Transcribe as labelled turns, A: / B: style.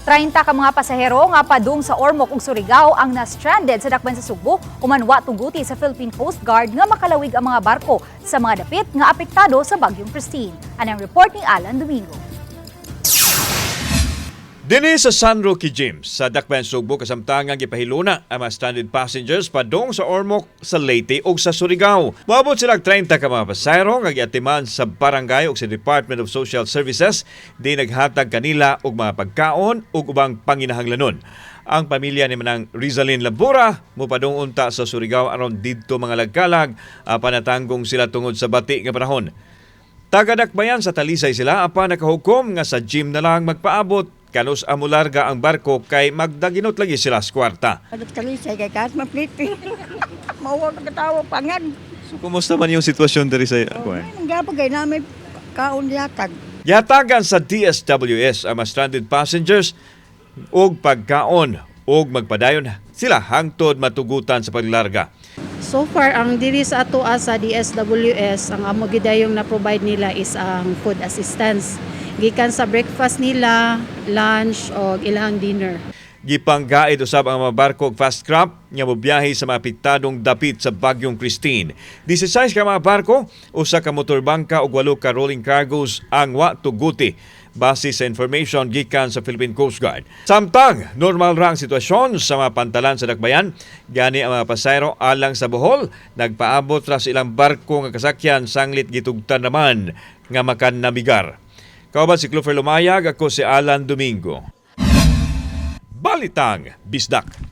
A: 30 ka mga pasahero nga padung sa Ormoc ug Surigao ang na-stranded sa dakban sa Subo human wa tuguti sa Philippine Coast Guard nga makalawig ang mga barko sa mga dapit nga apektado sa bagyong Christine. Anang report ni Alan Domingo.
B: Dinhi sa San Roque James sa dakban Subo kasamtangan gipahiluna ang mga stranded passengers padung sa Ormoc, sa Leyte ug sa Surigao. Moabot sila 30 ka mga pasahero nga giatiman sa barangay ug sa Department of Social Services di naghatag kanila og mga pagkaon ug ubang panginahanglanon. Ang pamilya ni manang Rizalyn Labura mopadung unta sa Surigao aron didto mga lagkalag panatanggong sila tungod sa bati nga panahon. Taga-dakbayan sa Talisay sila apan nakahukom nga sa gym na lang magpaabot. Kanos amularga ang barko kay magdaginot lagi sila sa kwarta.
C: Adot Talisay kay kahit mapliti. Mawag katawa pangan.
B: So kumusta man yung sitwasyon diri sa kuan?
C: Ang gapagay namin kaon yatag.
B: Yatagan sa DSWS ang mga stranded passengers og pagkaon og magpadayon sila hangtod matugutan sa paglarga.
D: So far, ang diri sa ato sa DSWS, ang amo gidayong na-provide nila is ang food assistance. Gikan sa breakfast nila, lunch o ilang dinner.
B: Gipanggaid usab ang mga barko og fast crop nga mobiyahe sa mga apektadong dapit sa bagyong Christine. 16 ka mga barko, usa ka motorbangka ug 8 ka rolling cargos ang wa tuguti base sa information gikan sa Philippine Coast Guard. Samtang normal ra ang sitwasyon sa mga pantalan sa dakbayan, gani ang mga pasahero alang sa Bohol nagpaabot ra sa ilang barko nga kasakyan sanglit gitugtan naman nga makan namigar. Kauban si Clover Lumayag, ako si Alan Domingo. Balitang Bisdak.